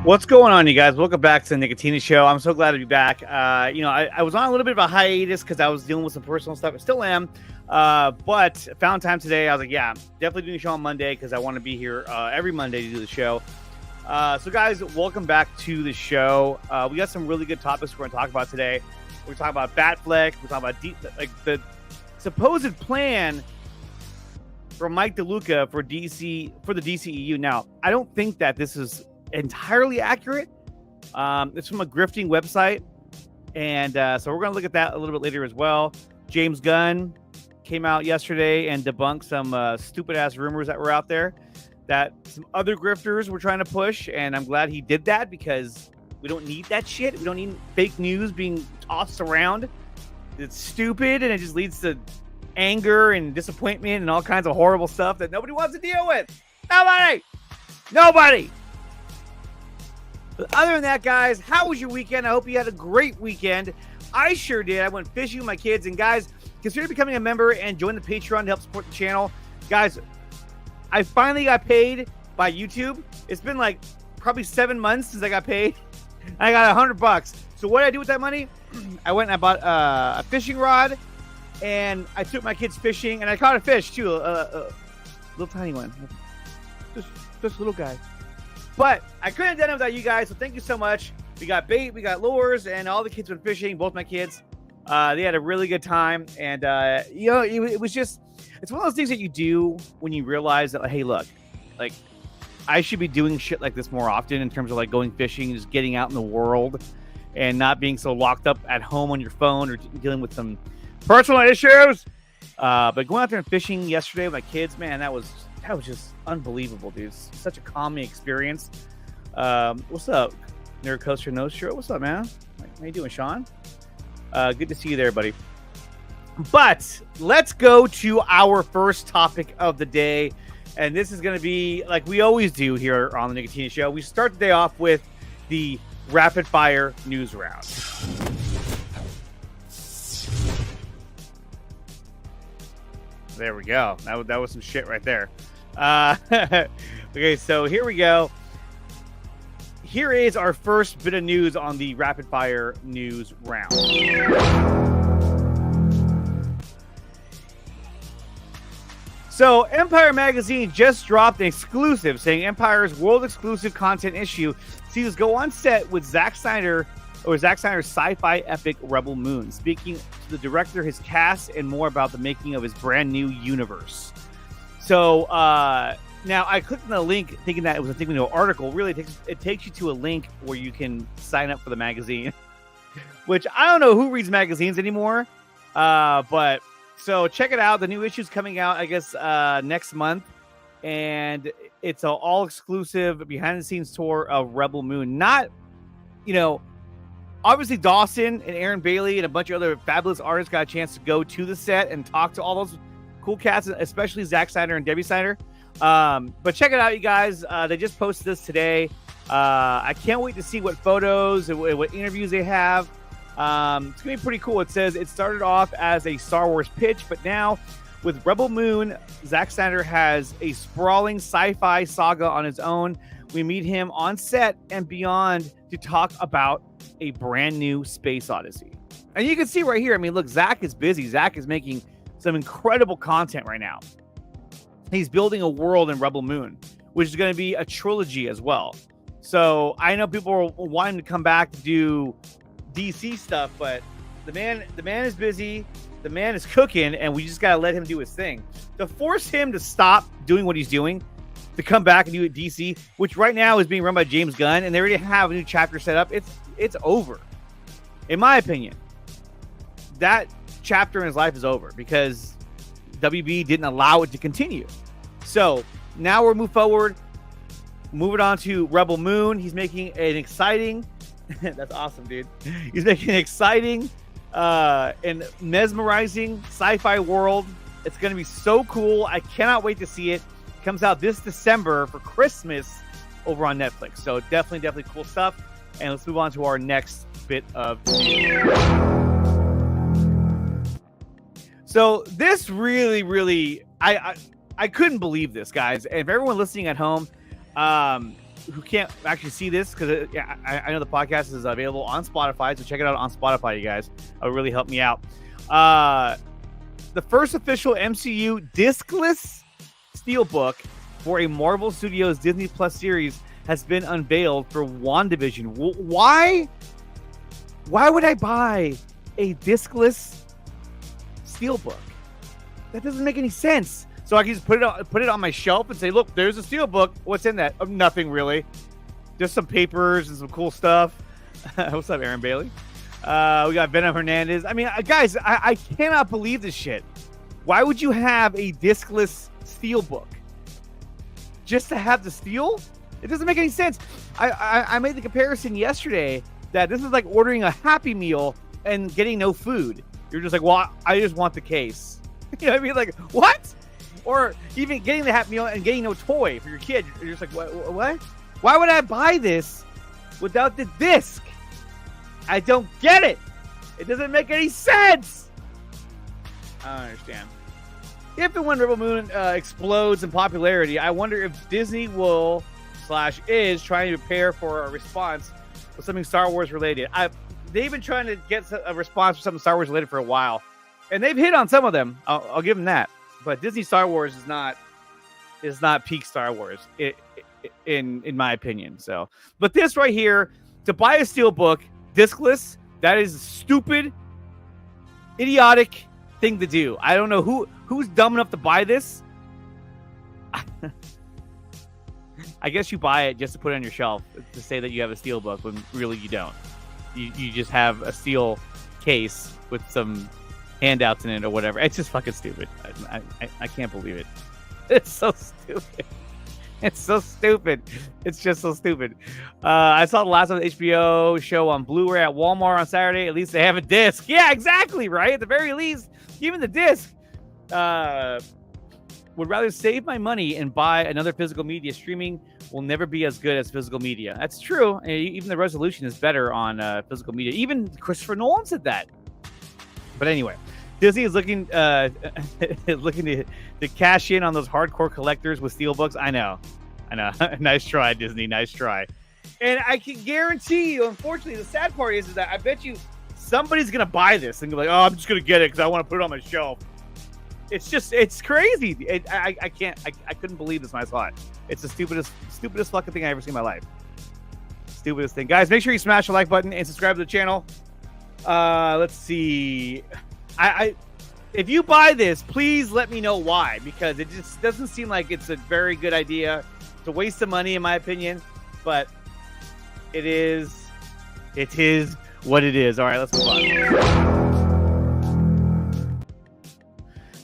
What's going on, you guys? Welcome back to the Nicotina Show. I'm so glad to be back. I was on a little bit of a hiatus because I was dealing with some personal stuff. I still am, but found time today. I was like, yeah, definitely doing a show on Monday because I want to be here every Monday to do the show. So, guys, welcome back to the show. We got some really good topics we're going to talk about today. We're talking about Batfleck. We're talking about the supposed plan for Mike DeLuca for the DCEU. Now, I don't think that this is entirely accurate. It's from a grifting website, and so we're going to look at that a little bit later as well. James Gunn came out yesterday and debunked some stupid ass rumors that were out there that some other grifters were trying to push, and I'm glad he did that because we don't need that shit. We don't need fake news being tossed around. It's stupid, and it just leads to anger and disappointment and all kinds of horrible stuff that nobody wants to deal with. Nobody. But other than that, guys, how was your weekend? I hope you had a great weekend. I sure did. I went fishing with my kids. And, guys, consider becoming a member and join the Patreon to help support the channel. Guys, I finally got paid by YouTube. It's been like probably 7 months since I got paid. I got $100. So what did I do with that money? I went and I bought a fishing rod, and I took my kids fishing, and I caught a fish, too. A little tiny one. Just a little guy. But I couldn't have done it without you guys, so thank you so much. We got bait, we got lures, and all the kids went fishing, both my kids. They had a really good time, and, it was just, it's one of those things that you do when you realize that, like, hey, look, like, I should be doing shit like this more often in terms of, like, going fishing and just getting out in the world and not being so locked up at home on your phone or dealing with some personal issues. But going out there and fishing yesterday with my kids, man, that was just unbelievable, dude. It's such a calming experience. What's up, Nerd Coaster No Shirt? What's up, man? How you doing, Sean? Good to see you there, buddy. But let's go to our first topic of the day. And this is going to be like we always do here on the Nicotina Show. We start the day off with the rapid fire news round. There we go. That was some shit right there. Okay, so here we go. Here is our first bit of news on the rapid fire news round. So, Empire Magazine just dropped an exclusive saying Empire's world exclusive content issue sees us go on set with Zack Snyder's sci-fi epic Rebel Moon, speaking to the director, his cast, and more about the making of his brand new universe. So, now I clicked on the link thinking that it was a thing with an article. Really, it takes you to a link where you can sign up for the magazine, which I don't know who reads magazines anymore, but... So check it out. The new issue's coming out, I guess, next month. And it's an all-exclusive behind-the-scenes tour of Rebel Moon. Not, obviously Dawson and Aaron Bailey and a bunch of other fabulous artists got a chance to go to the set and talk to all those cool cats, especially Zack Snyder and Debbie Snyder. But check it out, you guys. They just posted this today. I can't wait to see what photos and what interviews they have. It's going to be pretty cool. It says it started off as a Star Wars pitch, but now with Rebel Moon, Zack Snyder has a sprawling sci-fi saga on his own. We meet him on set and beyond to talk about a brand new space odyssey. And you can see right here, look, Zack is busy. Zack is making some incredible content right now. He's building a world in Rebel Moon, which is going to be a trilogy as well. So I know people are wanting to come back to do DC stuff, but the man is busy, the man is cooking, and we just gotta let him do his thing. To force him to stop doing what he's doing, to come back and do it DC, which right now is being run by James Gunn, and they already have a new chapter set up, it's over. In my opinion, that chapter in his life is over because WB didn't allow it to continue. So now we're moving on to Rebel Moon. He's making an exciting that's awesome, dude. He's making an exciting and mesmerizing sci-fi world. It's going to be so cool. I cannot wait to see it. It comes out this December for Christmas over on Netflix. So definitely cool stuff. And let's move on to our next bit of news. So this really, I couldn't believe this, guys. And if everyone listening at home, who can't actually see this, because I know the podcast is available on Spotify, so check it out on Spotify, you guys. It would really help me out. The first official MCU discless Steelbook for a Marvel Studios Disney Plus series has been unveiled for WandaVision. Why would I buy a discless Steelbook? That doesn't make any sense. So I can just put it on my shelf and say, look, there's a Steelbook. What's in that? Nothing really. Just some papers and some cool stuff. What's up, Aaron Bailey? We got Venom Hernandez. Guys, I cannot believe this shit. Why would you have a discless Steelbook? Just to have the steel? It doesn't make any sense. I made the comparison yesterday that this is like ordering a Happy Meal and getting no food. You're just like, well, I just want the case. You know what I mean? Like, what? Or even getting the Happy Meal and getting no toy for your kid. You're just like, what? Why would I buy this without the disc? I don't get it. It doesn't make any sense. I don't understand. If and when Rebel Moon explodes in popularity, I wonder if Disney is trying to prepare for a response with something Star Wars related. They've been trying to get a response for something Star Wars related for a while, and they've hit on some of them. I'll give them that. But Disney Star Wars is not peak Star Wars in my opinion. So, but this right here, to buy a Steelbook discless, that is a stupid, idiotic thing to do. I don't know who's dumb enough to buy this. I guess you buy it just to put it on your shelf to say that you have a Steelbook when really you don't. You just have a steel case with some handouts in it or whatever. It's just fucking stupid. I can't believe it. It's so stupid. It's so stupid. It's just so stupid. I saw the last of the HBO show on Blu-ray at Walmart on Saturday. At least they have a disc. Yeah, exactly, right? At the very least, even the disc. would rather save my money and buy another physical media. Streaming will never be as good as physical media. That's true. Even the resolution is better on physical media. Even Christopher Nolan said that. But anyway, Disney is looking looking to cash in on those hardcore collectors with Steelbooks. I know. Nice try, Disney. Nice try. And I can guarantee you, unfortunately, the sad part is that I bet you somebody's going to buy this and be like, oh, I'm just going to get it because I want to put it on my shelf. It's crazy. I couldn't believe this when I saw it. It's the stupidest fucking thing I ever seen in my life. Stupidest thing. Guys, make sure you smash the like button and subscribe to the channel. Let's see. If you buy this, please let me know why, because it just doesn't seem like it's a very good idea. It's a waste of money, in my opinion, but it is what it is. All right, let's move on.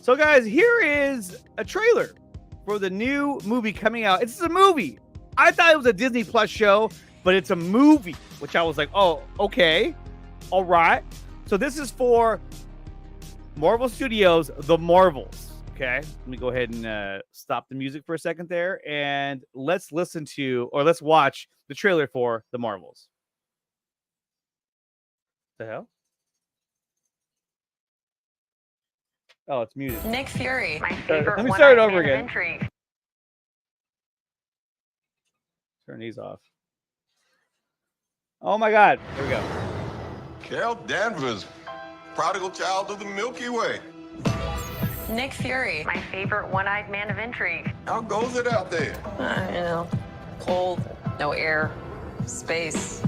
So, guys, here is a trailer for the new movie coming out. It's a movie. I thought it was a Disney Plus show, but it's a movie, which I was like, oh, okay. All right. So this is for Marvel Studios, The Marvels. Okay. Let me go ahead and stop the music for a second there. And let's watch the trailer for The Marvels. The hell? Oh, it's muted. Nick Fury, my favorite. Let me start it over again. Turn these off. Oh my God. Here we go. Carol Danvers, prodigal child of the Milky Way. Nick Fury, my favorite one-eyed man of intrigue. How goes it out there? Cold, no air, space.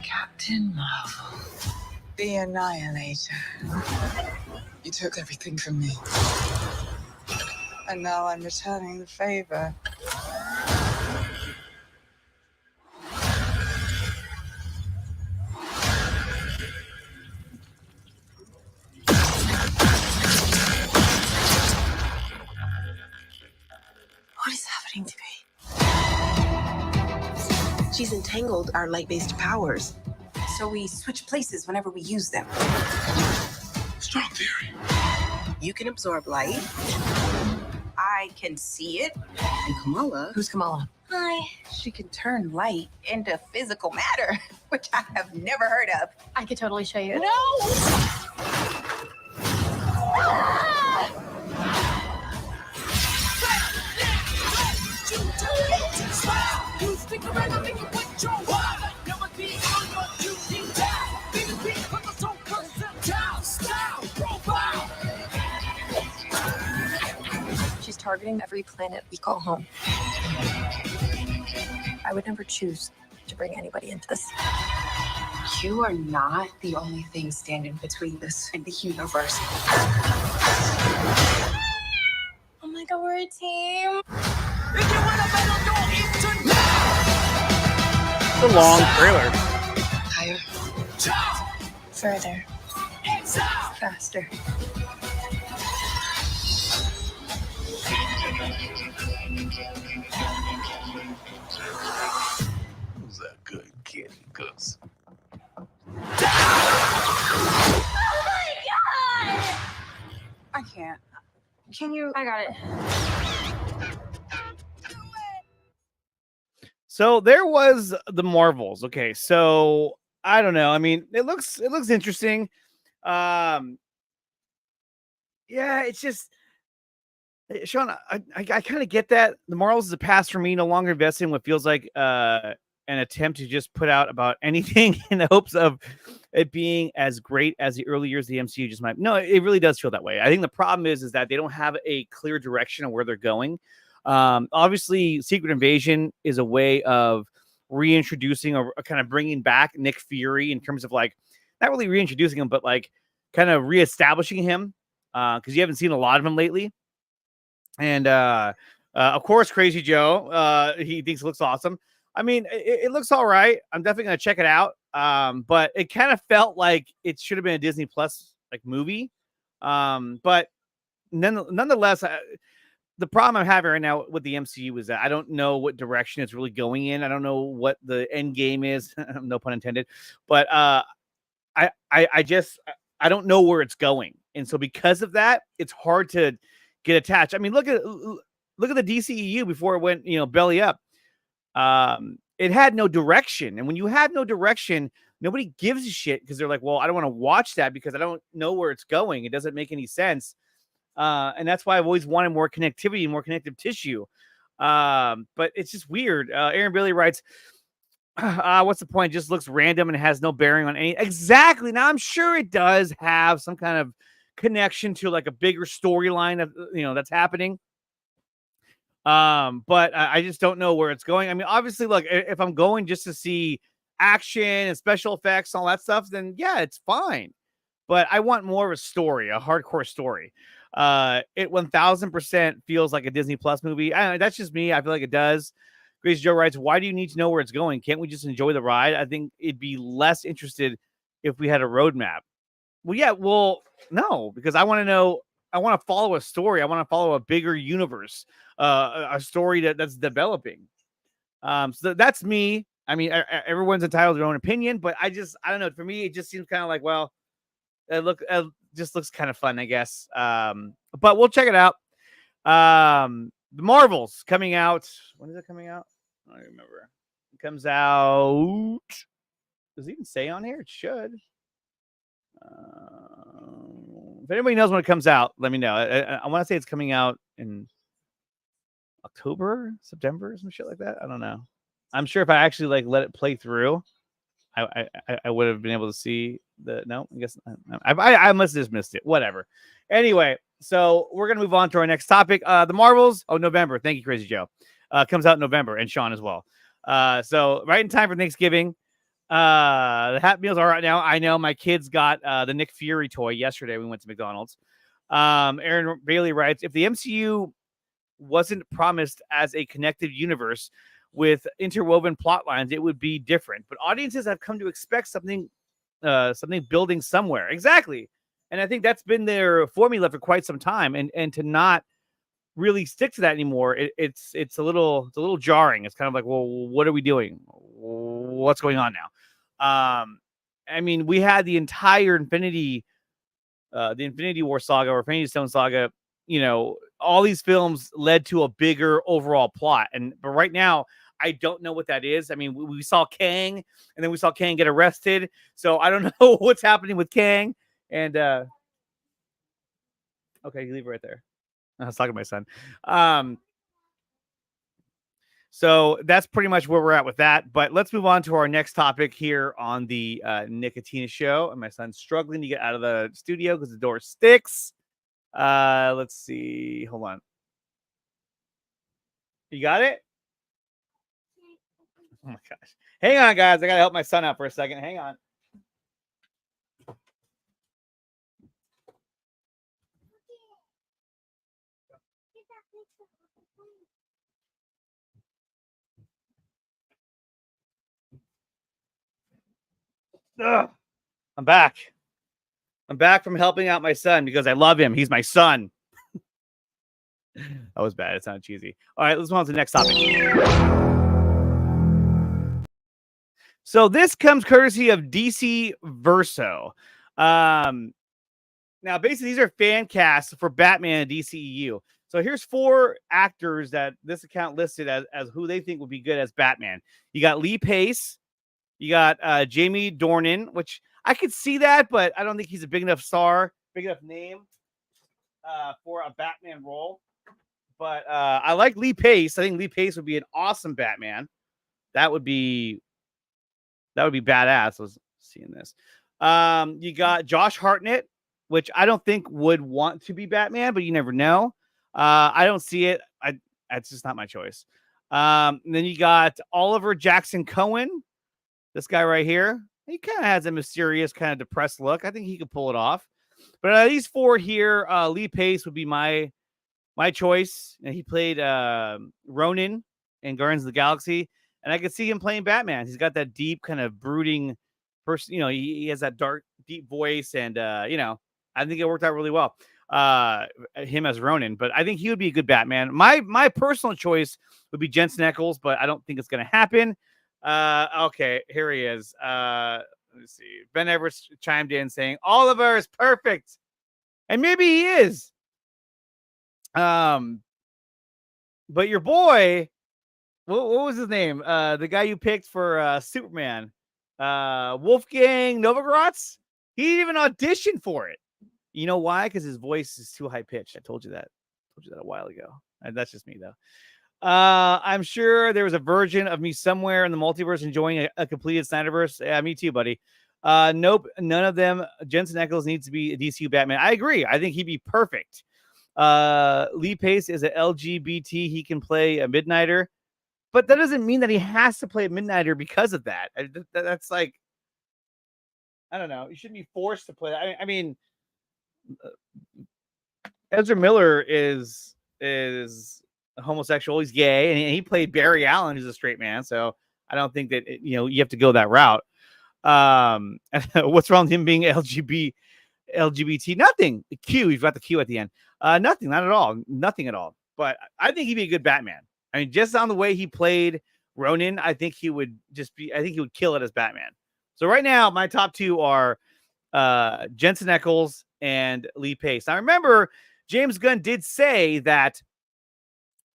Captain Marvel, the Annihilator. You took everything from me. And now I'm returning the favor. What is happening to me? She's entangled our light-based powers, so we switch places whenever we use them. Strong theory. You can absorb light. I can see it. And Kamala... Who's Kamala? Hi. She can turn light into physical matter, which I have never heard of. I could totally show you. No! She's targeting every planet we call home. I would never choose to bring anybody into this. You are not the only thing standing between this and the universe. Oh my God, we're a team. It's a long trailer. Higher. Further. Faster. Who's that good kid, Gus? Oh my God! I can't. Can you? I got it. So there was the Marvels. Okay, so I don't know. I mean, it looks interesting. Yeah, it's just Sean. I kind of get that the Marvels is a pass for me. No longer invested in what feels like an attempt to just put out about anything in the hopes of it being as great as the early years of the MCU just might. No, it really does feel that way. I think the problem is that they don't have a clear direction of where they're going. Obviously, Secret Invasion is a way of reintroducing or kind of bringing back Nick Fury in terms of like not really reintroducing him, but like kind of reestablishing him because you haven't seen a lot of him lately. And of course, Crazy Joe, he thinks it looks awesome. I mean, it looks all right. I'm definitely gonna check it out. But it kind of felt like it should have been a Disney Plus like movie. But nonetheless, the problem I'm having right now with the MCU is that I don't know what direction it's really going in. I don't know what the end game is. No pun intended. But I don't know where it's going. And so because of that, it's hard to get attached. I mean, look at the DCEU before it went, belly up. It had no direction. And when you have no direction, nobody gives a shit because they're like, well, I don't want to watch that because I don't know where it's going. It doesn't make any sense. And that's why I've always wanted more connectivity and more connective tissue. But it's just weird. Aaron Bailey writes, what's the point? It just looks random and has no bearing on any. Exactly. Now I'm sure it does have some kind of connection to like a bigger storyline of, that's happening. But I just don't know where it's going. I mean, obviously, look, if I'm going just to see action and special effects and all that stuff, then yeah, it's fine. But I want more of a story, a hardcore story. It 1000% feels like a Disney Plus movie. I don't know, that's just me. I feel like it does. Grace Joe writes, why do you need to know where it's going? Can't we just enjoy the ride? I think it'd be less interested if we had a roadmap. Well, yeah, no, because I want to know. I want to follow a story. I want to follow a bigger universe, a story that's developing. So that's me. I mean, everyone's entitled to their own opinion, but I don't know. For me, it just seems kind of like, well, it just looks kind of fun, I guess. But we'll check it out. The Marvels coming out. When is it coming out? I don't remember. It comes out. Does it even say on here? It should. If anybody knows when it comes out, let me know. I want to say it's coming out in October, September, some shit like that. I don't know. I'm sure if I actually let it play through, I would have been able to see the. No, I guess I must have just missed it. Whatever. Anyway, so we're gonna move on to our next topic. The Marvels. Oh, November. Thank you, Crazy Joe. Comes out in November, and Sean as well. So right in time for Thanksgiving. The Happy Meals are right now. I know my kids got the Nick Fury toy yesterday. We went to McDonald's. Aaron Bailey writes, if the MCU wasn't promised as a connected universe with interwoven plot lines, it would be different. But audiences have come to expect something building somewhere. Exactly. And I think that's been their formula for quite some time. And to not really stick to that anymore, it's a little jarring. It's kind of like, well, what are we doing? What's going on now? I mean, we had the entire Infinity War saga or Infinity Stone saga. All these films led to a bigger overall plot. But right now, I don't know what that is. I mean, we saw Kang, and then we saw Kang get arrested. So I don't know what's happening with Kang. And okay, you leave it right there. I was talking to my son. So that's pretty much where we're at with that. But let's move on to our next topic here on the Nicotina Show. And my son's struggling to get out of the studio because the door sticks. Let's see. Hold on. You got it? Oh my gosh. Hang on, guys. I got to help my son out for a second. Hang on. Ugh. I'm back. I'm back from helping out my son because I love him. He's my son. That was bad. It's not cheesy. All right, let's move on to the next topic. So this comes courtesy of DC Verso. Now, basically, these are fan casts for Batman and DCEU. So here's 4 actors that this account listed as who they think would be good as Batman. You got Lee Pace. You got Jamie Dornan, which I could see that, but I don't think he's a big enough star, big enough name for a Batman role. But I like Lee Pace. I think Lee Pace would be an awesome Batman. That would be badass. I was seeing this. You got Josh Hartnett, which I don't think would want to be Batman, but you never know. I don't see it. It's just not my choice. And then you got Oliver Jackson Cohen. This guy right here, he kind of has a mysterious, kind of depressed look. I think he could pull it off. But these 4 here, Lee Pace would be my choice. And he played Ronin in Guardians of the Galaxy, and I could see him playing Batman. He's got that deep, kind of brooding person. He has that dark, deep voice, and I think it worked out really well. Him as Ronin, but I think he would be a good Batman. My personal choice would be Jensen Ackles, but I don't think it's going to happen. Okay, here he is. Let me see. Ben Everett chimed in saying Oliver is perfect, and maybe he is. But your boy, what was his name? The guy you picked for Superman, Wolfgang Novogratz. He didn't even audition for it. You know why? Because his voice is too high pitched. I told you that. A while ago. And that's just me though. I'm sure there was a version of me somewhere in the multiverse enjoying a completed Snyderverse. Yeah, me too, buddy. Nope, none of them. Jensen Ackles needs to be a DCU Batman. I agree. I think he'd be perfect. Lee Pace is an LGBT. He can play a Midnighter, but that doesn't mean that he has to play a Midnighter because of that. That's like, I don't know. You shouldn't be forced to play that. I mean, Ezra Miller is homosexual. He's gay, and he played Barry Allen, who's a straight man. So I don't think that you have to go that route. What's wrong with him being LGBT? Nothing. The Q. You've got the Q at the end. Nothing. Not at all. Nothing at all. But I think he'd be a good Batman. I mean, just on the way he played Ronin, I think he would kill it as Batman. So right now, my top two are Jensen Ackles and Lee Pace. Now remember, James Gunn did say that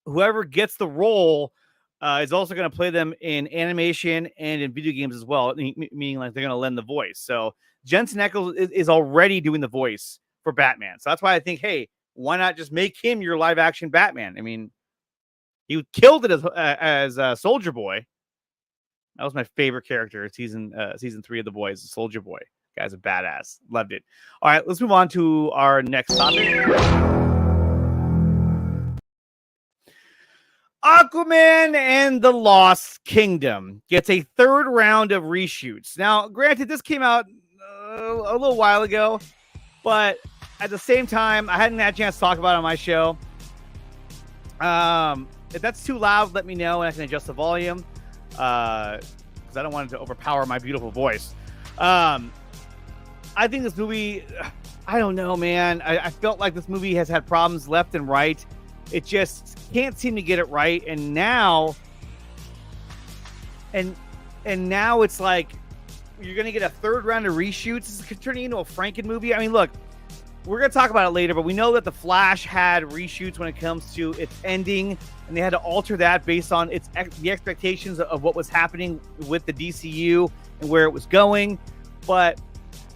whoever gets the role is also going to play them in animation and in video games as well, meaning like they're going to lend the voice. So Jensen Ackles is already doing the voice for Batman. So that's why I think, hey, why not just make him your live action Batman? I mean, he killed it as Soldier Boy. That was my favorite character, season 3 of The Boys, Soldier Boy. Guy's a badass. Loved it. All right, let's move on to our next topic. Aquaman and the Lost Kingdom gets a third round of reshoots. Now, granted, this came out a little while ago, but at the same time, I hadn't had a chance to talk about it on my show. If that's too loud, let me know and I can adjust the volume because I don't want it to overpower my beautiful voice. I think this movie, I don't know, man. I felt like this movie has had problems left and right. It just can't seem to get it right. And now, now it's like you're going to get a third round of reshoots. It's turning into a Franken movie. I mean, look, we're going to talk about it later, but we know that The Flash had reshoots when it comes to its ending, and they had to alter that based on the expectations of what was happening with the DCU and where it was going. But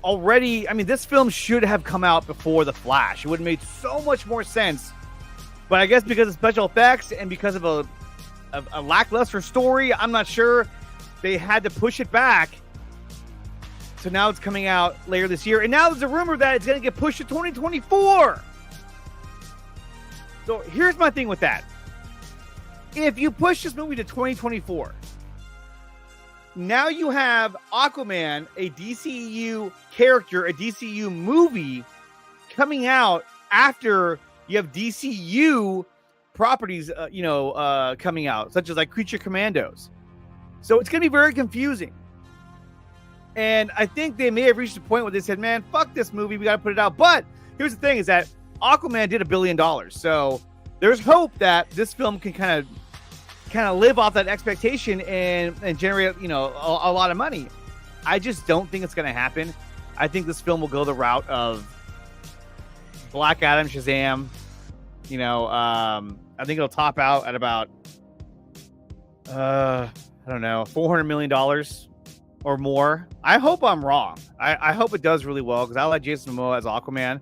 already, I mean, this film should have come out before The Flash. It would have made so much more sense. But I guess because of special effects and because of a lackluster story, I'm not sure, they had to push it back. So now it's coming out later this year. And now there's a rumor that it's going to get pushed to 2024. So here's my thing with that. If you push this movie to 2024, now you have Aquaman, a DCEU character, a DCEU movie coming out after you have DCU properties, coming out, such as like Creature Commandos. So it's going to be very confusing. And I think they may have reached a point where they said, man, fuck this movie. We got to put it out. But here's the thing is that Aquaman did $1 billion. So there's hope that this film can kind of live off that expectation and generate, a lot of money. I just don't think it's going to happen. I think this film will go the route of Black Adam, Shazam. I think it'll top out at about, $400 million or more. I hope I'm wrong. I hope it does really well because I like Jason Momoa as Aquaman.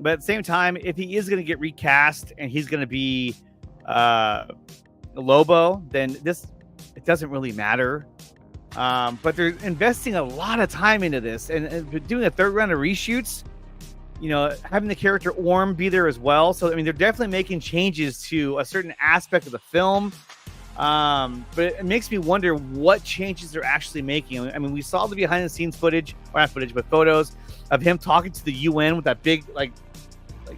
But at the same time, if he is going to get recast and he's going to be Lobo, then it doesn't really matter. But they're investing a lot of time into this and doing a third round of reshoots. Having the character Orm be there as well. So, I mean, they're definitely making changes to a certain aspect of the film. But it makes me wonder what changes they're actually making. I mean, we saw the behind the scenes footage, or not footage, but photos of him talking to the UN with that big, like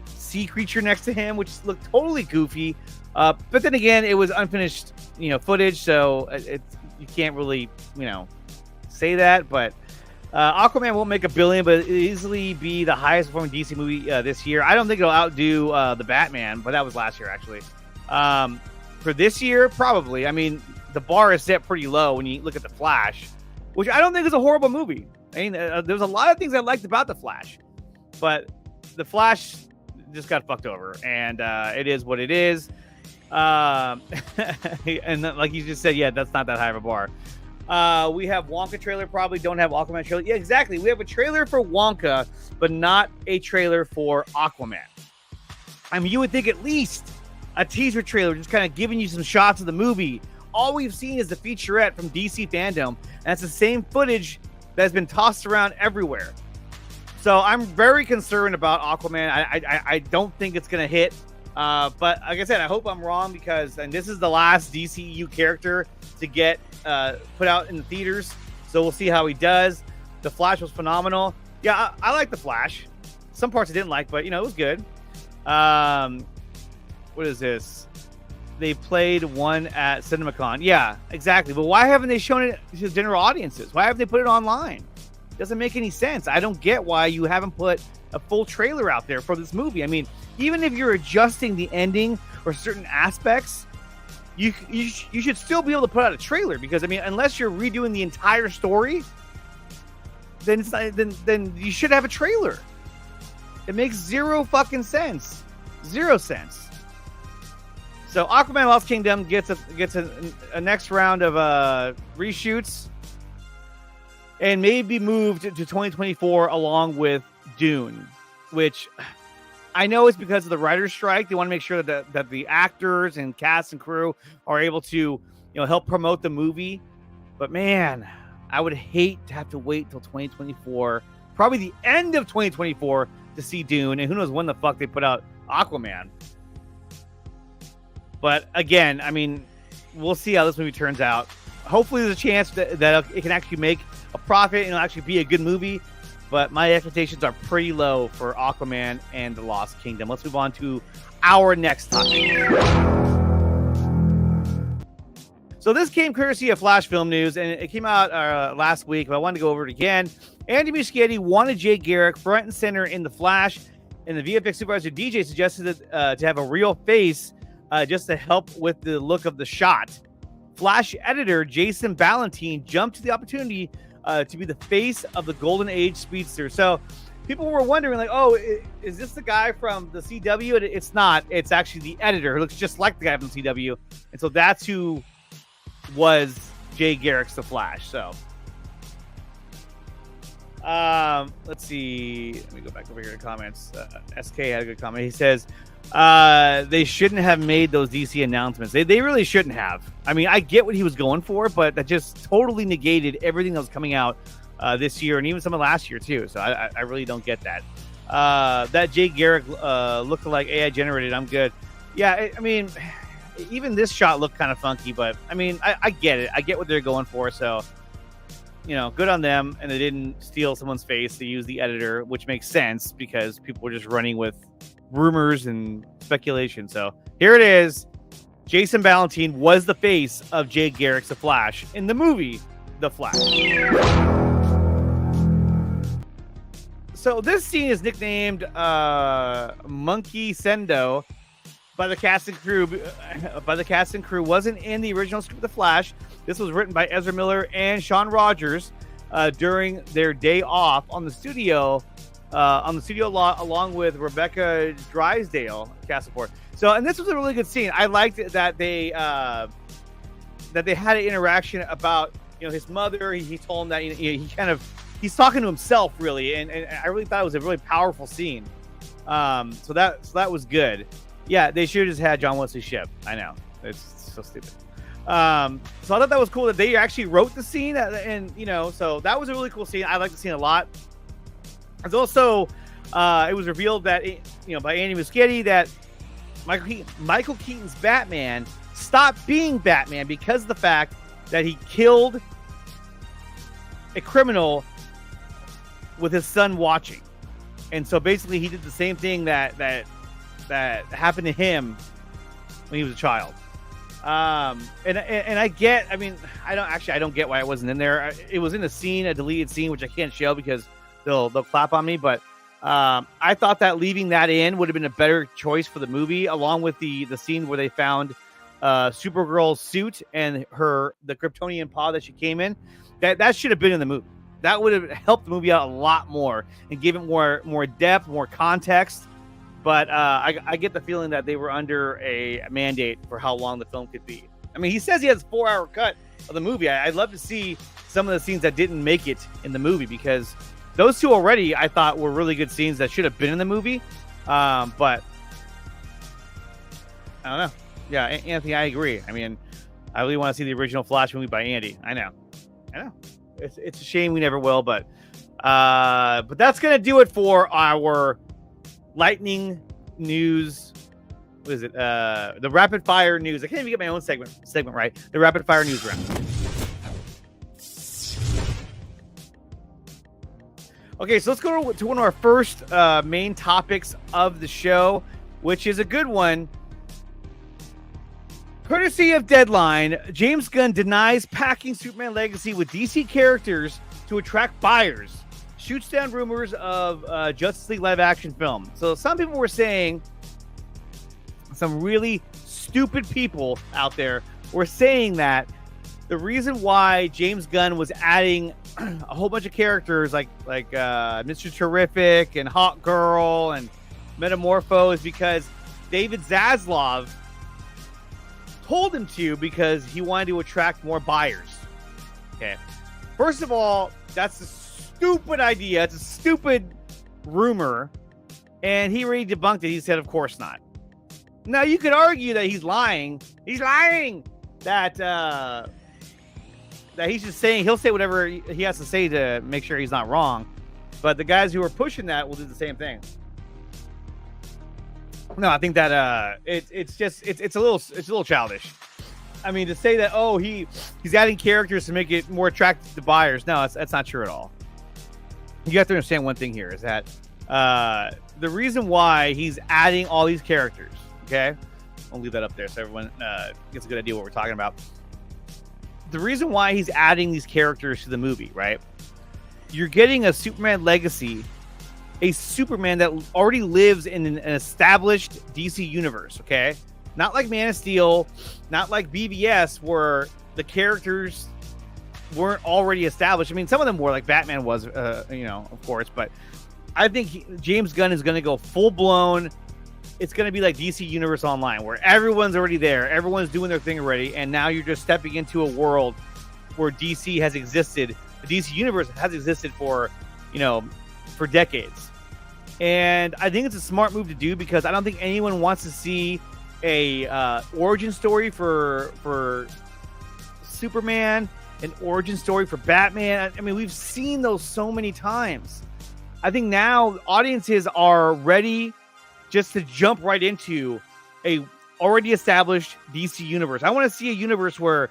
sea creature next to him, which looked totally goofy. But then again, it was unfinished, footage. So you can't really, say that, but Aquaman won't make $1 billion, but it'll easily be the highest performing DC movie this year. I don't think it'll outdo the Batman, but that was last year actually. For this year, probably. I mean, the bar is set pretty low when you look at The Flash, which I don't think is a horrible movie. I mean, there was a lot of things I liked about the Flash, but the Flash just got fucked over, and it is what it is. And like you just said, yeah, that's not that high of a bar. We have Wonka trailer, probably don't have Aquaman trailer. Yeah, exactly. We have a trailer for Wonka, but not a trailer for Aquaman. I mean, you would think at least a teaser trailer, just kind of giving you some shots of the movie. All we've seen is the featurette from DC Fandom, and that's the same footage that's been tossed around everywhere. So I'm very concerned about Aquaman. I don't think it's going to hit. But like I said, I hope I'm wrong and this is the last DCEU character to get put out in the theaters. So we'll see how he does. The Flash was phenomenal. Yeah, I like the Flash. Some parts I didn't like, but, it was good. What is this? They played one at CinemaCon. Yeah, exactly. But why haven't they shown it to general audiences? Why haven't they put it online? Doesn't make any sense. I don't get why you haven't put a full trailer out there for this movie. I mean, even if you're adjusting the ending or certain aspects, you should still be able to put out a trailer, because I mean, unless you're redoing the entire story, then it's not, then you should have a trailer. It makes zero fucking sense. 0 cents. So Aquaman Lost Kingdom gets a next round of reshoots, and maybe moved to 2024 along with Dune, which I know is because of the writer's strike. They want to make sure that the actors and cast and crew are able to, help promote the movie. But man, I would hate to have to wait till 2024, probably the end of 2024, to see Dune, and who knows when the fuck they put out Aquaman. But again, I mean, we'll see how this movie turns out. Hopefully there's a chance that it can actually make a profit and it'll actually be a good movie. But my expectations are pretty low for Aquaman and the Lost Kingdom. Let's move on to our next topic. So this came courtesy of Flash Film News, and it came out last week, but I wanted to go over it again. Andy Muschietti wanted Jay Garrick front and center in The Flash, and the VFX supervisor DJ suggested to have a real face just to help with the look of the shot. Flash editor Jason Ballantine jumped to the opportunity to be the face of the Golden Age speedster. So people were wondering, like, oh, is this the guy from the CW? And it's not. It's actually the editor who looks just like the guy from the CW. And so that's who was Jay Garrick's The Flash. So let's see. Let me go back over here to comments. SK had a good comment. He says, they shouldn't have made those DC announcements. They really shouldn't have. I mean, I get what he was going for, but that just totally negated everything that was coming out this year and even some of last year too. So I really don't get that. That Jay Garrick looked like AI generated. I'm good. Yeah, I mean, even this shot looked kind of funky, but I mean, I get it. I get what they're going for. So, good on them. And they didn't steal someone's face to use the editor, which makes sense because people were just running with rumors and speculation. So here it is. Jason Ballantine was the face of Jay Garrick's The Flash in the movie The Flash. So this scene is nicknamed Monkey Sendo by the cast and crew. Wasn't in the original script of The Flash. This was written by Ezra Miller and Sean Rogers during their day off on the studio lot, along with Rebecca Drysdale, cast support. So, and this was a really good scene. I liked it that they had an interaction about his mother. He told him that he's talking to himself really, and I really thought it was a really powerful scene. So that was good. Yeah, they should have just had John Wesley Shipp. I know, it's so stupid. So I thought that was cool that they actually wrote the scene, and so that was a really cool scene. I like the scene a lot. It's also, it was revealed that, by Andy Muschietti that Michael Keaton's Batman stopped being Batman because of the fact that he killed a criminal with his son watching. And so basically he did the same thing that happened to him when he was a child. And I get, I mean, I don't get why it wasn't in there. It was in a scene, a deleted scene, which I can't show because they'll clap on me, but I thought that leaving that in would have been a better choice for the movie, along with the scene where they found Supergirl's suit and the Kryptonian pod that she came in. That should have been in the movie. That would have helped the movie out a lot more and give it more depth, more context. But I get the feeling that they were under a mandate for how long the film could be. I mean, he says he has a 4-hour cut of the movie. I'd love to see some of the scenes that didn't make it in the movie, because those two already I thought were really good scenes that should have been in the movie. But I don't know. Yeah, Anthony, I agree. I mean, I really want to see the original Flash movie by Andy. I know. It's a shame we never will, but that's gonna do it for our lightning news. What is it? The rapid fire news. I can't even get my own segment right. The rapid fire news round. Okay, so let's go to one of our first main topics of the show, which is a good one. Courtesy of Deadline, James Gunn denies packing Superman Legacy with DC characters to attract buyers. Shoots down rumors of Justice League live-action film. So some people were saying, some really stupid people out there were saying that the reason why James Gunn was adding a whole bunch of characters like Mr. Terrific and Hawk Girl and Metamorpho is because David Zaslav told him to, because he wanted to attract more buyers. Okay. First of all, that's a stupid idea. It's a stupid rumor. And he already debunked it. He said, of course not. Now, you could argue that he's lying. He's lying. That he's just saying, he'll say whatever he has to say to make sure he's not wrong. But the guys who are pushing that will do the same thing. No, I think that it's a little childish. I mean, to say that he's adding characters to make it more attractive to buyers. No, that's not true at all. You have to understand one thing here is that the reason why he's adding all these characters. Okay, I'll leave that up there so everyone gets a good idea what we're talking about. The reason why he's adding these characters to the movie, right? You're getting a Superman Legacy, a Superman that already lives in an established DC universe, okay? Not like Man of Steel, not like BVS, where the characters weren't already established. I mean, some of them were, like Batman was, of course, but I think James Gunn is going to go full-blown. It's going to be like DC Universe Online, where everyone's already there. Everyone's doing their thing already, and now you're just stepping into a world where DC has existed. The DC Universe has existed for decades. And I think it's a smart move to do, because I don't think anyone wants to see a origin story for Superman, an origin story for Batman. I mean, we've seen those so many times. I think now audiences are ready just to jump right into a already established DC universe. I want to see a universe where,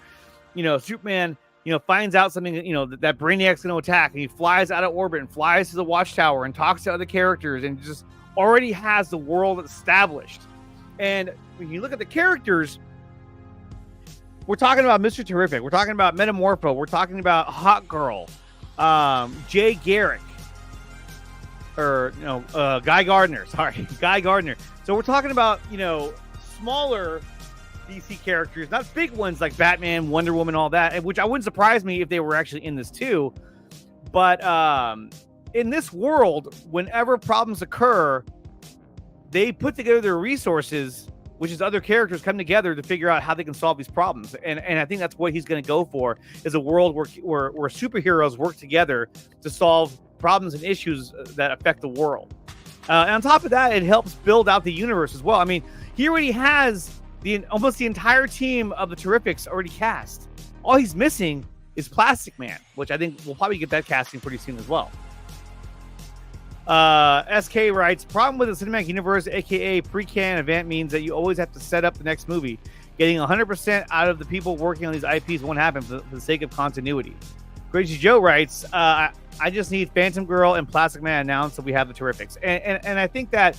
Superman, finds out something, that Brainiac's going to attack, and he flies out of orbit and flies to the Watchtower and talks to other characters and just already has the world established. And when you look at the characters, we're talking about Mr. Terrific. We're talking about Metamorpho. We're talking about Hawk Girl, Jay Garrick, Guy Gardner. Sorry, Guy Gardner. So we're talking about, smaller DC characters, not big ones like Batman, Wonder Woman, all that, which I wouldn't surprise me if they were actually in this too. But in this world, whenever problems occur, they put together their resources, which is other characters come together to figure out how they can solve these problems. And I think that's what he's going to go for, is a world where superheroes work together to solve problems and issues that affect the world. And on top of that, it helps build out the universe as well. I mean, he already has almost the entire team of the Terrifics already cast. All he's missing is Plastic Man, which I think we'll probably get that casting pretty soon as well. SK writes, problem with the cinematic universe, aka pre-canon event, means that you always have to set up the next movie. Getting 100% out of the people working on these IPs won't happen for the sake of continuity. Crazy Joe writes, I just need Phantom Girl and Plastic Man announced so we have the Terrifics. And I think that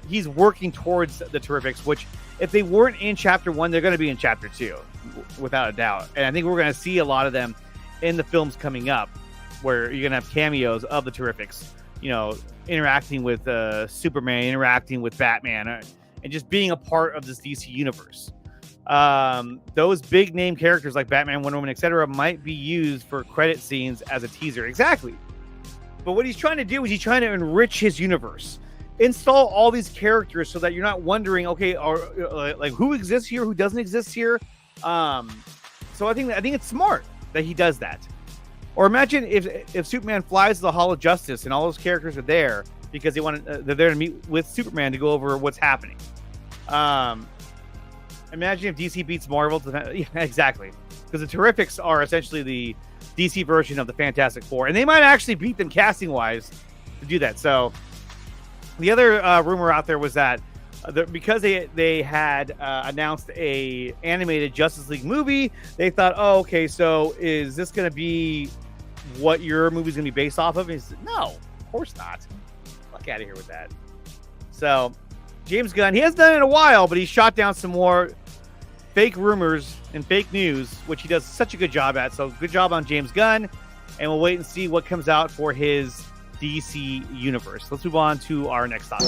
he's working towards the Terrifics, which if they weren't in Chapter 1, they're going to be in Chapter 2, without a doubt. And I think we're going to see a lot of them in the films coming up, where you're going to have cameos of the Terrifics, interacting with Superman, interacting with Batman, and just being a part of this DC universe. those big name characters like Batman, Wonder Woman, etc., might be used for credit scenes as a teaser. Exactly. But what he's trying to do is he's trying to enrich his universe, install all these characters so that you're not wondering, okay, like who exists here, who doesn't exist here. So I think it's smart that he does that. Or imagine if Superman flies to the Hall of Justice and all those characters are there because they're there to meet with Superman to go over what's happening. Imagine if DC beats Marvel. Yeah, exactly. Because the Terrifics are essentially the DC version of the Fantastic Four. And they might actually beat them casting-wise to do that. So the other rumor out there was that because they had announced a animated Justice League movie, they thought, oh, okay, so is this going to be what your movie's going to be based off of? And he said, no, of course not. Fuck out of here with that. So James Gunn, he hasn't done it in a while, but he shot down some more fake rumors and fake news, which he does such a good job at. So good job on James Gunn, and we'll wait and see what comes out for his DC universe. Let's move on to our next topic.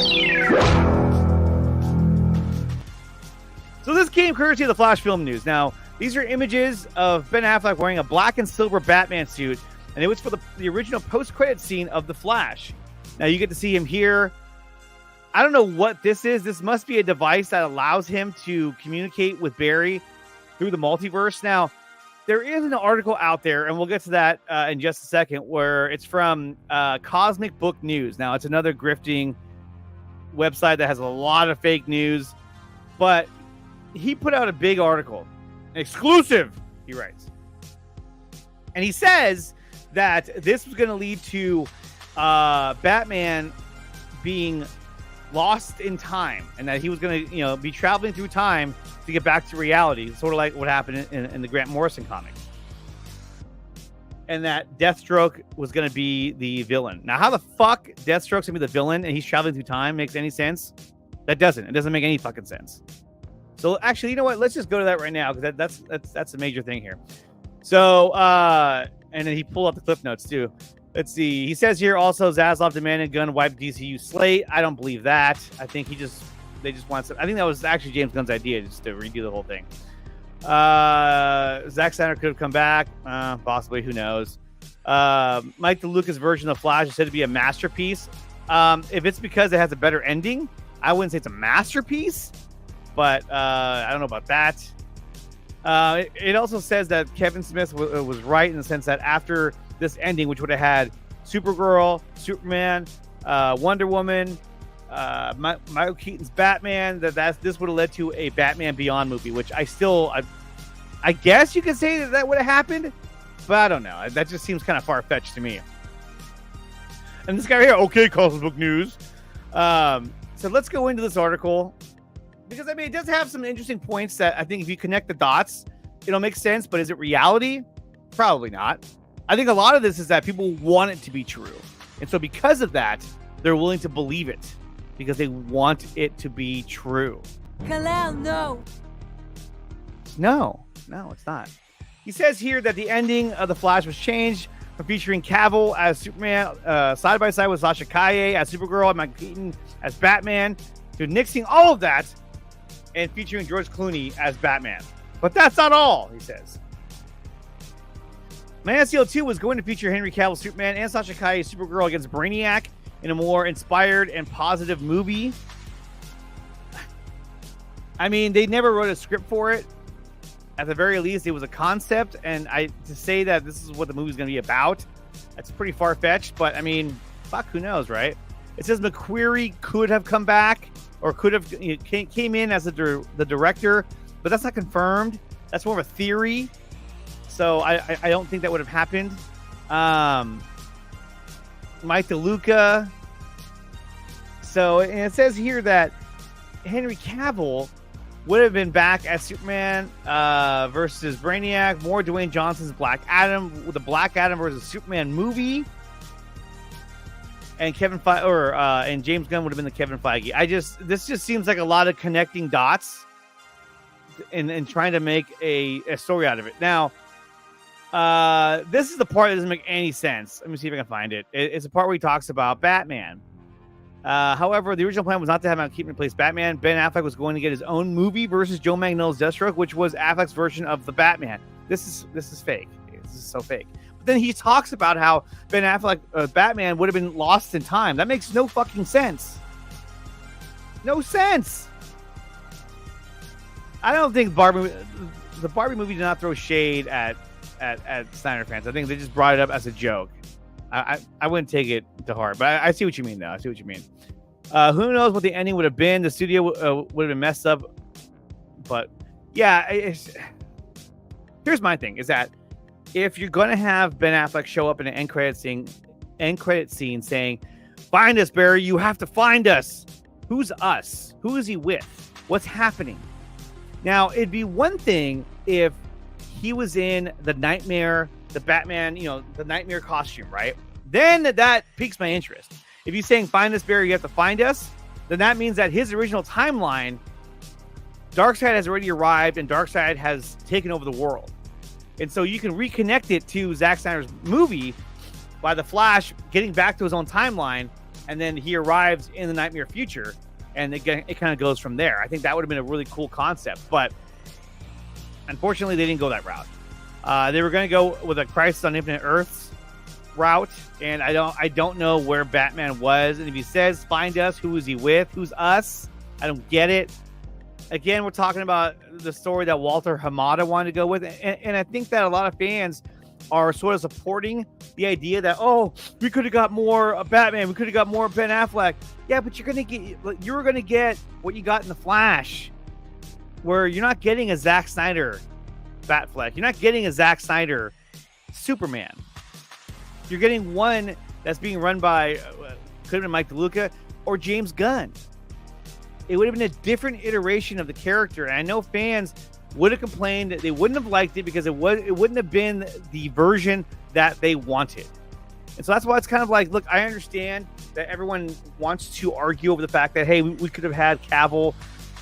So this came courtesy of the Flash Film News. Now, these are images of Ben Affleck wearing a black and silver Batman suit, and it was for the original post-credit scene of The Flash. Now, you get to see him here. I don't know what this is. This must be a device that allows him to communicate with Barry through the multiverse. Now, there is an article out there, and we'll get to that in just a second, where it's from Cosmic Book News. Now, it's another grifting website that has a lot of fake news, but he put out a big article. Exclusive, he writes. And he says that this was going to lead to Batman being lost in time, and that he was going to, be traveling through time to get back to reality, sort of like what happened in the Grant Morrison comic. And that Deathstroke was going to be the villain. Now, how the fuck Deathstroke's going to be the villain and he's traveling through time makes any sense? It doesn't make any fucking sense. So actually, you know what? Let's just go to that right now, because that's a major thing here. So, and then he pulled up the clip notes too. Let's see. He says here also Zaslav demanded Gunn wipe DCU slate. I don't believe that. I think they just want some. I think that was actually James Gunn's idea, just to redo the whole thing. Zack Snyder could have come back, possibly. Who knows? Mike DeLuca's version of Flash is said to be a masterpiece. If it's because it has a better ending, I wouldn't say it's a masterpiece, but I don't know about that. It also says that Kevin Smith was right in the sense that after this ending, which would have had Supergirl, Superman, Wonder Woman, Michael Keaton's Batman, this would have led to a Batman Beyond movie, which I guess you could say that would have happened, but I don't know. That just seems kind of far-fetched to me. And this guy right here, okay, Cosmic Book News. So let's go into this article, because it does have some interesting points that I think if you connect the dots, it'll make sense. But is it reality? Probably not. I think a lot of this is that people want it to be true. And so because of that, they're willing to believe it because they want it to be true. Kal-El, no. No, it's not. He says here that the ending of The Flash was changed from featuring Cavill as Superman side by side with Sasha Calle as Supergirl and Michael Keaton as Batman to nixing all of that and featuring George Clooney as Batman. But that's not all, he says. Man of Steel 2 was going to feature Henry Cavill Superman and Sasha Calle Supergirl against Brainiac in a more inspired and positive movie. I mean, they never wrote a script for it. At the very least, it was a concept, and to say that this is what the movie's going to be about, that's pretty far-fetched, but I mean, fuck, who knows, right? It says McQuarrie could have come back, or could have came in as the director, but that's not confirmed. That's more of a theory. So I don't think that would have happened. Mike DeLuca. So, and it says here that Henry Cavill would have been back as Superman versus Brainiac. More Dwayne Johnson's Black Adam with the Black Adam versus Superman movie. And and James Gunn would have been the Kevin Feige. This just seems like a lot of connecting dots and trying to make a story out of it. Now, this is the part that doesn't make any sense. Let me see if I can find it. It's the part where he talks about Batman. However, the original plan was not to have Michael Keaton replace Batman. Ben Affleck was going to get his own movie versus Joe Manganiello's Deathstroke, which was Affleck's version of the Batman. This is fake. This is so fake. But then he talks about how Ben Affleck Batman would have been lost in time. That makes no fucking sense. No sense. I don't think the Barbie movie did not throw shade at Snyder fans. I think they just brought it up as a joke. I wouldn't take it to heart, but I see what you mean, though. I see what you mean. Who knows what the ending would have been? The studio would have been messed up. But yeah, here's my thing: is that if you're going to have Ben Affleck show up in an end credit scene saying, "Find us, Barry. You have to find us." Who's us? Who is he with? What's happening? Now, it'd be one thing if he was in the Batman, the Nightmare costume, right? Then that piques my interest. If he's saying, "Find us, Barry, you have to find us," then that means that his original timeline, Darkseid has already arrived and Darkseid has taken over the world. And so you can reconnect it to Zack Snyder's movie by the Flash getting back to his own timeline, and then he arrives in the Nightmare future, and it kind of goes from there. I think that would have been a really cool concept, but unfortunately, they didn't go that route. They were going to go with a Crisis on Infinite Earths route, and I don't know where Batman was. And if he says, "Find us," who is he with? Who's us? I don't get it. Again, we're talking about the story that Walter Hamada wanted to go with, and I think that a lot of fans are sort of supporting the idea that, oh, we could have got more Batman, we could have got more Ben Affleck. Yeah, but you're gonna get what you got in the Flash, where you're not getting a Zack Snyder Batfleck, you're not getting a Zack Snyder Superman. You're getting one that's being run by could have been Mike DeLuca or James Gunn. It would have been a different iteration of the character, and I know fans would have complained that they wouldn't have liked it because it wouldn't have been the version that they wanted. And so that's why it's kind of like, look, I understand that everyone wants to argue over the fact that, hey, we could have had Cavill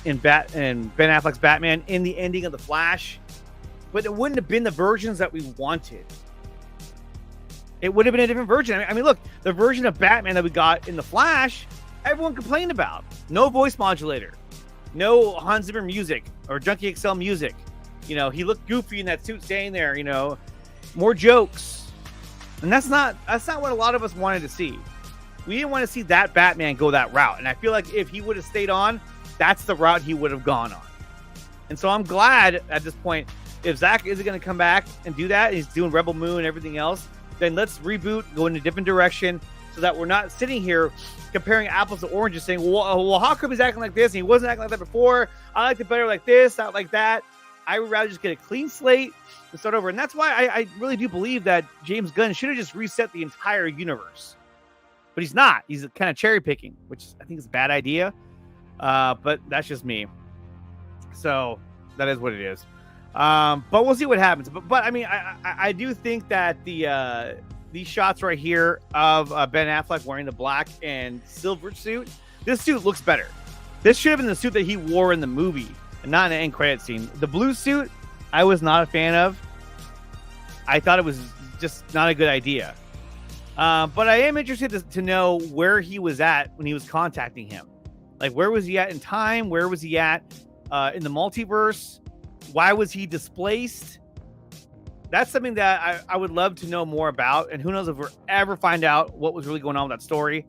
and Ben Affleck's Batman in the ending of The Flash, but it wouldn't have been the versions that we wanted. It would have been a different version. I mean, look, the version of Batman that we got in The Flash, everyone complained about. No voice modulator. No Hans Zimmer music or Junkie XL music. He looked goofy in that suit staying there, more jokes. And that's not what a lot of us wanted to see. We didn't want to see that Batman go that route. And I feel like if he would have stayed on, that's the route he would have gone on. And so I'm glad at this point, if Zack isn't going to come back and do that, he's doing Rebel Moon and everything else, then let's reboot, go in a different direction, so that we're not sitting here comparing apples to oranges, saying, well, how come he's acting like this and he wasn't acting like that before? I liked it better like this, not like that. I would rather just get a clean slate and start over. And that's why I really do believe that James Gunn should have just reset the entire universe. But he's not. He's kind of cherry picking, which I think is a bad idea. But that's just me. So that is what it is. But we'll see what happens. But I mean, I do think that these shots right here of Ben Affleck wearing the black and silver suit, this suit looks better. This should have been the suit that he wore in the movie and not in the end credit scene. The blue suit, I was not a fan of. I thought it was just not a good idea. But I am interested to know where he was at when he was contacting him. Like, where was he at in time? Where was he at in the multiverse? Why was he displaced? That's something that I would love to know more about. And who knows if we'll ever find out what was really going on with that story.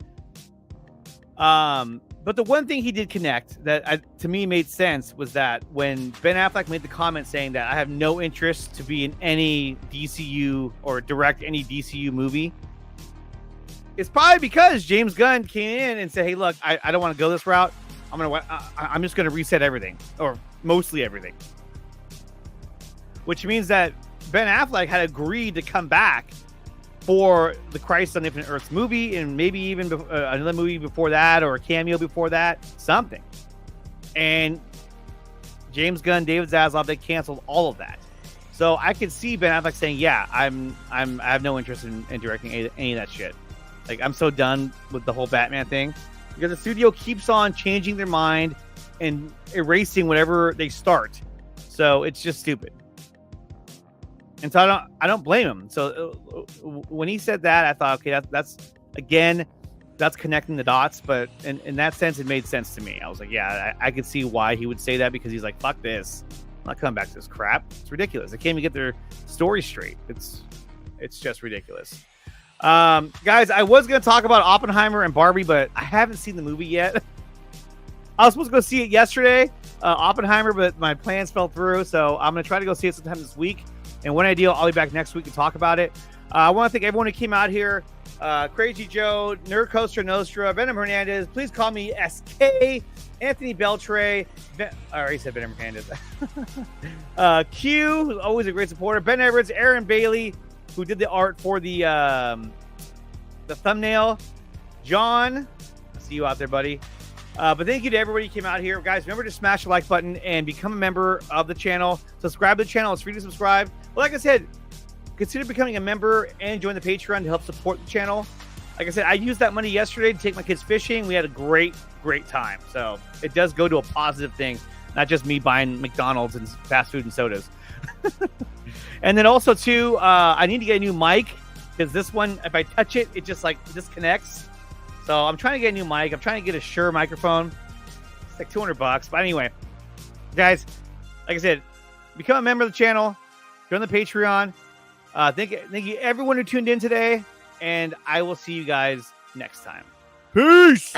But the one thing he did connect that to me made sense was that when Ben Affleck made the comment saying that I have no interest to be in any DCU or direct any DCU movie, it's probably because James Gunn came in and said, hey, look, I don't want to go this route. I'm just going to reset everything, or mostly everything. Which means that Ben Affleck had agreed to come back for the Crisis on Infinite Earths movie, and maybe even another movie before that, or a cameo before that, something. And James Gunn, David Zaslav, they canceled all of that. So I could see Ben Affleck saying, yeah, I have no interest in directing any of that shit. Like, I'm so done with the whole Batman thing, because the studio keeps on changing their mind and erasing whatever they start. So it's just stupid. And so I don't blame him. So when he said that, I thought, okay, that's again, that's connecting the dots. But in that sense, it made sense to me. I was like, yeah, I could see why he would say that, because he's like, fuck this. I'm not coming back to this crap. It's ridiculous. They can't even get their story straight. It's just ridiculous. Guys, I was going to talk about Oppenheimer and Barbie, but I haven't seen the movie yet. I was supposed to go see it yesterday, Oppenheimer, but my plans fell through. So I'm going to try to go see it sometime this week. And when I do, I'll be back next week to talk about it. I want to thank everyone who came out here. Crazy Joe, Nerd Coaster Nostra, Venom Hernandez. Please call me SK. Anthony Beltray. I already said Venom Hernandez. Q, who's always a great supporter. Ben Everett, Aaron Bailey, who did the art for the thumbnail. John, I see you out there, buddy. But thank you to everybody who came out here. Guys, remember to smash the like button and become a member of the channel. Subscribe to the channel. It's free to subscribe. Well, like I said, consider becoming a member and join the Patreon to help support the channel. Like I said, I used that money yesterday to take my kids fishing. We had a great time. So it does go to a positive thing, not just me buying McDonald's and fast food and sodas. And then also, too, I need to get a new mic, because this one, if I touch it, it just like disconnects. So I'm trying to get a new mic. I'm trying to get a Shure microphone. It's like $200. But anyway, guys, like I said, become a member of the channel. Join the Patreon. Thank you everyone who tuned in today, and I will see you guys next time. Peace.